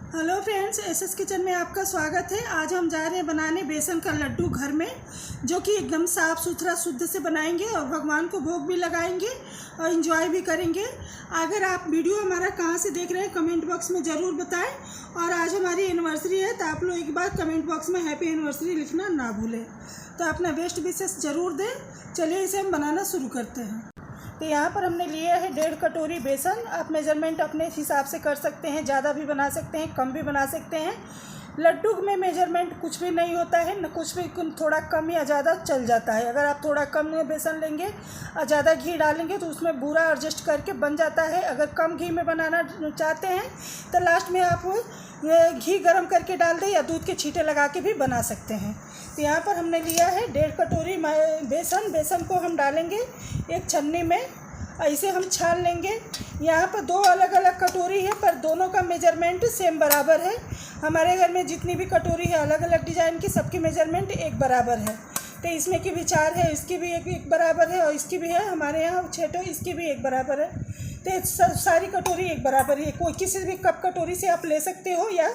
Hello friends, SS kitchen में आपका स्वागत है। आज हम जा रहे हैं बनाने बेसन का लड्डू घर में, जो कि एकदम साफ़ सुथरा शुद्ध से बनाएंगे और भगवान को भोग भी लगाएंगे और इन्जॉय भी करेंगे। अगर आप वीडियो हमारा कहाँ से देख रहे हैं कमेंट बॉक्स में ज़रूर बताएं। और आज हमारी एनिवर्सरी है, तो आप लोग एक बार कमेंट बॉक्स में हैप्पी एनिवर्सरी लिखना ना भूलें। तो अपना बेस्ट विशेस ज़रूर दें। चलिए इसे हम बनाना शुरू करते हैं। तो यहाँ पर हमने लिया है 1.5 कटोरी बेसन। आप मेजरमेंट अपने हिसाब से कर सकते हैं, ज़्यादा भी बना सकते हैं, कम भी बना सकते हैं। लड्डू में मेजरमेंट कुछ भी नहीं होता है, न कुछ भी, थोड़ा कम या ज़्यादा चल जाता है। अगर आप थोड़ा कम बेसन लेंगे और ज़्यादा घी डालेंगे तो उसमें पूरा एडजस्ट करके बन जाता है। अगर कम घी में बनाना चाहते हैं तो लास्ट में आप घी गर्म करके डाल दें या दूध के छींटे लगा के भी बना सकते हैं। तो यहाँ पर हमने लिया है 1.5 कटोरी बेसन को हम डालेंगे एक छन्नी में, ऐसे हम छान लेंगे। यहाँ पर 2 अलग अलग कटोरी है, पर दोनों का मेजरमेंट सेम बराबर है। हमारे घर में जितनी भी कटोरी है अलग अलग डिज़ाइन की, सबकी मेजरमेंट एक बराबर है। तो इसमें की भी 4 है, इसकी भी एक बराबर है और इसकी भी है। हमारे यहाँ 6 तो इसकी भी एक बराबर है। तो सारी कटोरी एक बराबर है। कोई किसी भी कप कटोरी से आप ले सकते हो, या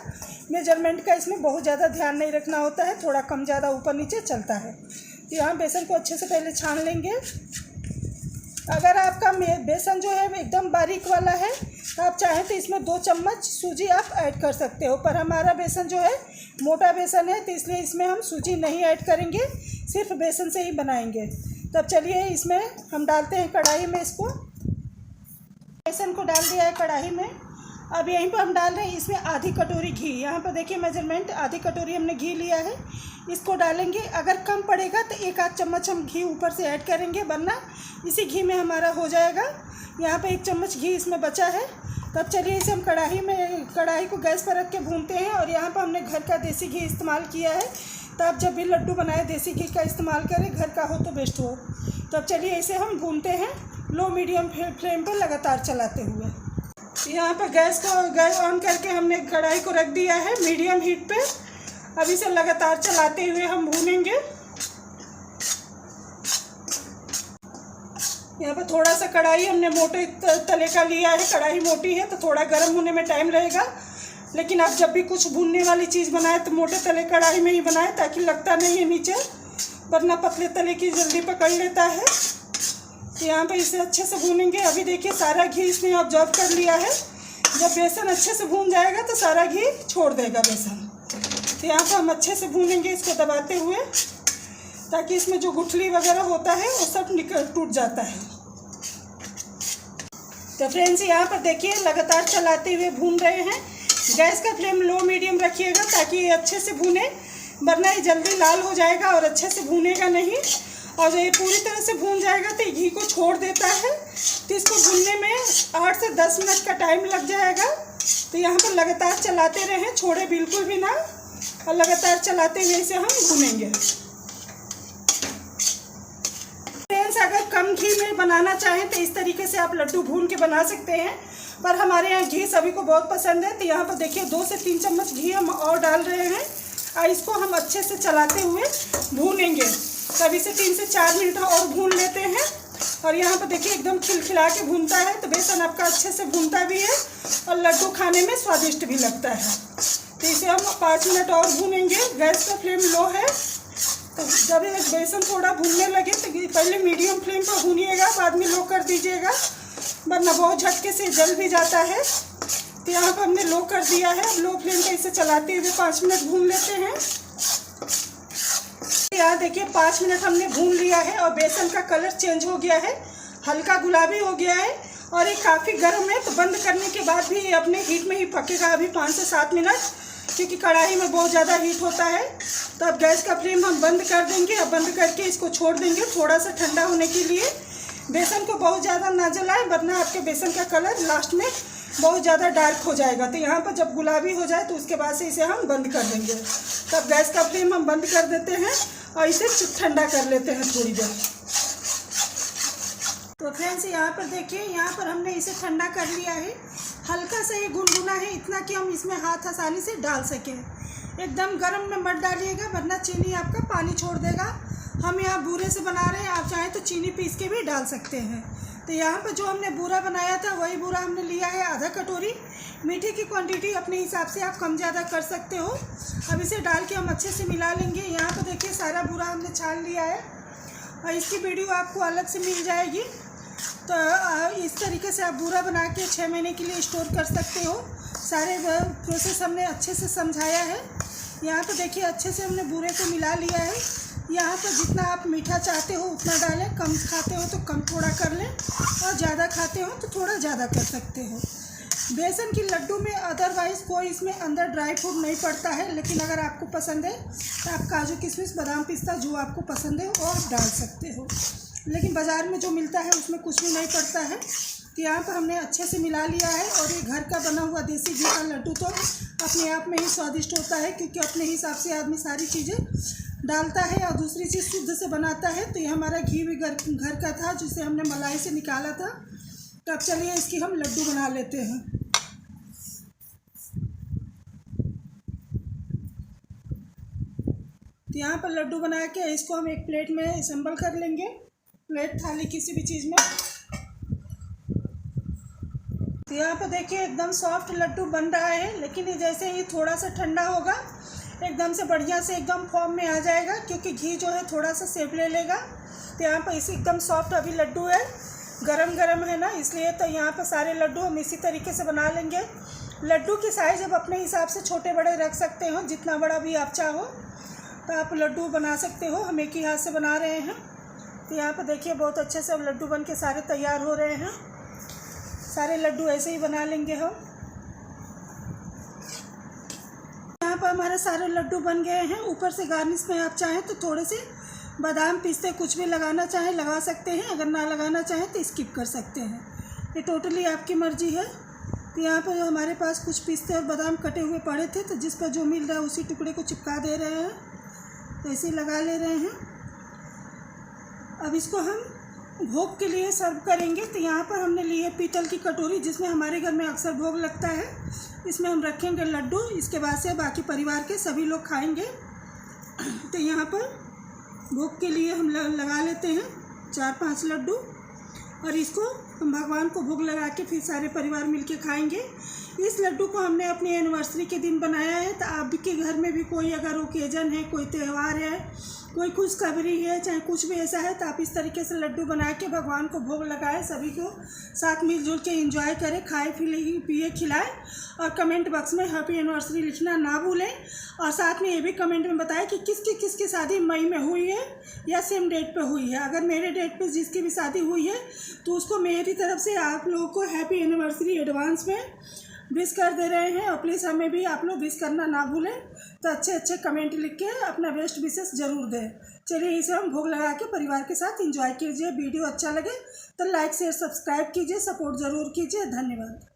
मेजरमेंट का इसमें बहुत ज़्यादा ध्यान नहीं रखना होता है, थोड़ा कम ज़्यादा ऊपर नीचे चलता है। तो यहाँ बेसन को अच्छे से पहले छान लेंगे। अगर आपका बेसन जो है एकदम बारीक वाला है तो आप चाहें तो इसमें 2 चम्मच सूजी आप ऐड कर सकते हो, पर हमारा बेसन जो है मोटा बेसन है, तो इसलिए इसमें हम सूजी नहीं ऐड करेंगे, सिर्फ बेसन से ही बनाएंगे। तब चलिए इसमें हम डालते हैं कढ़ाई में। इसको बेसन को डाल दिया है कढ़ाई में। अब यहीं पर हम डाल रहे हैं इसमें आधी कटोरी घी। यहाँ पर देखिए मेजरमेंट, आधी कटोरी हमने घी लिया है। इसको डालेंगे। अगर कम पड़ेगा तो 1 आध चम्मच हम घी ऊपर से ऐड करेंगे, वरना इसी घी में हमारा हो जाएगा। यहाँ पे 1 चम्मच घी इसमें बचा है। तब चलिए इसे हम कढ़ाई को गैस पर रख के भूनते हैं। और यहाँ पर हमने घर का देसी घी इस्तेमाल किया है, तो आप जब भी लड्डू बनाए देसी घी का इस्तेमाल करें, घर का हो तो बेस्ट हो। तब चलिए इसे हम भूनते हैं लो मीडियम फ्लेम पर लगातार चलाते हुए। यहाँ पर गैस ऑन करके हमने कढ़ाई को रख दिया है मीडियम हीट पे। अब इसे लगातार चलाते हुए हम भूनेंगे। यहाँ पर थोड़ा सा कढ़ाई हमने मोटे तले का लिया है। कढ़ाई मोटी है तो थोड़ा गर्म होने में टाइम रहेगा, लेकिन आप जब भी कुछ भूनने वाली चीज़ बनाए तो मोटे तले कढ़ाई में ही बनाए, ताकि लगता नहीं है नीचे, वरना पतले तले की जल्दी पकड़ लेता है। तो यहाँ पर इसे अच्छे से भूनेंगे। अभी देखिए सारा घी इसने ऑब्जॉर्व कर लिया है। जब बेसन अच्छे से भून जाएगा तो सारा घी छोड़ देगा बेसन। तो यहाँ पर हम अच्छे से भूनेंगे इसको दबाते हुए, ताकि इसमें जो गुठली वगैरह होता है वो सब टूट जाता है। तो फ्रेंड्स यहाँ पर देखिए लगातार चलाते हुए भून रहे हैं। गैस का फ्लेम लो मीडियम रखिएगा, ताकि ये अच्छे से भूने, वरना ये जल्दी लाल हो जाएगा और अच्छे से भूनेगा नहीं। और जब ये पूरी तरह से भून जाएगा तो घी को छोड़ देता है, तो इसको भूनने में 8 से 10 मिनट का टाइम लग जाएगा। तो यहाँ पर लगातार चलाते रहें, छोड़े बिल्कुल भी ना, और लगातार चलाते हुए इसे हम भूनेंगे। फ्रेंड्स अगर कम घी में बनाना चाहें तो इस तरीके से आप लड्डू भून के बना सकते हैं, पर हमारे यहाँ घी सभी को बहुत पसंद है। तो यहाँ पर देखिए 2 से 3 चम्मच घी हम और डाल रहे हैं, और इसको हम अच्छे से चलाते हुए भूनेंगे। तब इसे 3 से 4 मिनट और भून लेते हैं। और यहाँ पर देखिए एकदम खिलखिला के भूनता है, तो बेसन आपका अच्छे से भूनता भी है और लड्डू खाने में स्वादिष्ट भी लगता है। तो इसे हम 5 मिनट और भूनेंगे। गैस का फ्लेम लो है। तो जब बेसन थोड़ा भूनने लगे तो पहले मीडियम फ्लेम पर भूनिएगा, बाद में लो कर दीजिएगा, वरना बहुत झटके से जल भी जाता है। तो यहाँ पर हमने लो कर दिया है। अब लो फ्लेम पर इसे चलाते हुए 5 मिनट भून लेते हैं। यहाँ देखिए 5 मिनट हमने भून लिया है और बेसन का कलर चेंज हो गया है, हल्का गुलाबी हो गया है, और ये काफ़ी गर्म है। तो बंद करने के बाद भी ये अपने हीट में ही पकेगा अभी 5 से 7 मिनट, क्योंकि कढ़ाई में बहुत ज़्यादा हीट होता है। तो अब गैस का फ्लेम हम बंद कर देंगे। अब बंद करके इसको छोड़ देंगे थोड़ा सा ठंडा होने के लिए। बेसन को बहुत ज़्यादा ना जलाएं, वरना आपके बेसन का कलर लास्ट में बहुत ज़्यादा डार्क हो जाएगा। तो यहाँ पर जब गुलाबी हो जाए तो उसके बाद से इसे हम बंद कर देंगे। तब गैस का फ्लेम हम बंद कर देते हैं और इसे ठंडा कर लेते हैं थोड़ी देर। तो फ्रेंड्स यहाँ पर देखिए, यहाँ पर हमने इसे ठंडा कर लिया है। हल्का सा ये गुनगुना है, इतना कि हम इसमें हाथ आसानी से डाल सकें। एकदम गर्म में मत डालिएगा, वरना चीनी आपका पानी छोड़ देगा। हम यहाँ बूरे से बना रहे हैं, आप चाहें तो चीनी पीस के भी डाल सकते हैं। तो यहाँ पर जो हमने बूरा बनाया था वही बूरा हमने लिया है आधा कटोरी। मीठे की क्वांटिटी अपने हिसाब से आप कम ज़्यादा कर सकते हो। अब इसे डाल के हम अच्छे से मिला लेंगे। यहाँ पर देखिए सारा बूरा हमने छान लिया है और इसकी वीडियो आपको अलग से मिल जाएगी। तो इस तरीके से आप बूरा बना के 6 महीने के लिए स्टोर कर सकते हो। सारे प्रोसेस हमने अच्छे से समझाया है। यहाँ पर देखिए अच्छे से हमने बूरे को मिला लिया है। यहाँ पर जितना आप मीठा चाहते हो उतना डालें, कम खाते हो तो कम थोड़ा कर लें और ज़्यादा खाते हो तो थोड़ा ज़्यादा कर सकते हो। बेसन की लड्डू में अदरवाइज़ कोई इसमें अंदर ड्राई फ्रूट नहीं पड़ता है, लेकिन अगर आपको पसंद है तो आप काजू किशमिश बादाम पिस्ता जो आपको पसंद है वो आप डाल सकते हो, लेकिन बाज़ार में जो मिलता है उसमें कुछ भी नहीं पड़ता है। तो यहाँ पर हमने अच्छे से मिला लिया है। और ये घर का बना हुआ देसी घी का लड्डू तो अपने आप में ही स्वादिष्ट होता है, क्योंकि अपने हिसाब से आदमी सारी चीज़ें डालता है और दूसरी चीज़ शुद्ध से बनाता है। तो ये हमारा घी भी घर का था जिसे हमने मलाई से निकाला था। तो अब चलिए इसकी हम लड्डू बना लेते हैं। तो यहाँ पर लड्डू बना के इसको हम एक प्लेट में असेंबल कर लेंगे, प्लेट थाली किसी भी चीज़ में। तो यहाँ पर देखिए एकदम सॉफ्ट लड्डू बन रहा है, लेकिन ये जैसे ही थोड़ा सा ठंडा होगा एकदम से बढ़िया से एकदम फॉर्म में आ जाएगा, क्योंकि घी जो है थोड़ा सा शेप ले लेगा। तो यहाँ पर इसी एकदम सॉफ्ट अभी लड्डू है, गरम गरम है ना, इसलिए तो यहाँ पर सारे लड्डू हम इसी तरीके से बना लेंगे। लड्डू की साइज़ अब अपने हिसाब से छोटे बड़े रख सकते हो, जितना बड़ा भी आप चाहो तो आप लड्डू बना सकते हो। हम एक ही हाथ से बना रहे हैं। तो यहाँ पर देखिए बहुत अच्छे से अब लड्डू बन के सारे तैयार हो रहे हैं। सारे लड्डू ऐसे ही बना लेंगे हम। यहाँ पर हमारे सारे लड्डू बन गए हैं। ऊपर से गार्निश में आप चाहें तो थोड़े से बादाम पिस्ते कुछ भी लगाना चाहें लगा सकते हैं, अगर ना लगाना चाहें तो स्किप कर सकते हैं। ये टोटली आपकी मर्जी है। तो यहाँ पर हमारे पास कुछ पिस्ते और बादाम कटे हुए पड़े थे, तो जिस पर जो मिल रहा है उसी टुकड़े को चिपका दे रहे हैं, ऐसे लगा ले रहे हैं। अब इसको हम भोग के लिए सर्व करेंगे। तो यहाँ पर हमने ली है पीतल की कटोरी, जिसमें हमारे घर में अक्सर भोग लगता है। इसमें हम रखेंगे लड्डू, इसके बाद से बाकी परिवार के सभी लोग खाएंगे। तो यहाँ पर भोग के लिए हम लगा लेते हैं 4-5 लड्डू, और इसको हम भगवान को भोग लगा के फिर सारे परिवार मिलके खाएंगे। इस लड्डू को हमने अपनी एनिवर्सरी के दिन बनाया है। तो आपके घर में भी कोई अगर ओकेजन है, कोई त्यौहार है, कोई खुशखबरी है, चाहे कुछ भी ऐसा है, तो आप इस तरीके से लड्डू बना के भगवान को भोग लगाएं, सभी को साथ मिलजुल के एंजॉय करें, खाए पिए खिलाएं। और कमेंट बॉक्स में हैप्पी एनिवर्सरी लिखना ना भूलें। और साथ में ये भी कमेंट में बताएं कि किसकी शादी मई में हुई है या सेम डेट पे हुई है। अगर मेरे डेट पे जिसकी भी शादी हुई है तो उसको मेरी तरफ से आप लोगों को हैप्पी एनिवर्सरी एडवांस में विश कर दे रहे हैं। और प्लीज़ हमें भी आप लोग विश करना ना भूलें। तो अच्छे कमेंट लिख के अपना बेस्ट विशेस ज़रूर दें। चलिए इसे हम भोग लगा के परिवार के साथ एंजॉय कीजिए। वीडियो अच्छा लगे तो लाइक शेयर सब्सक्राइब कीजिए, सपोर्ट ज़रूर कीजिए। धन्यवाद।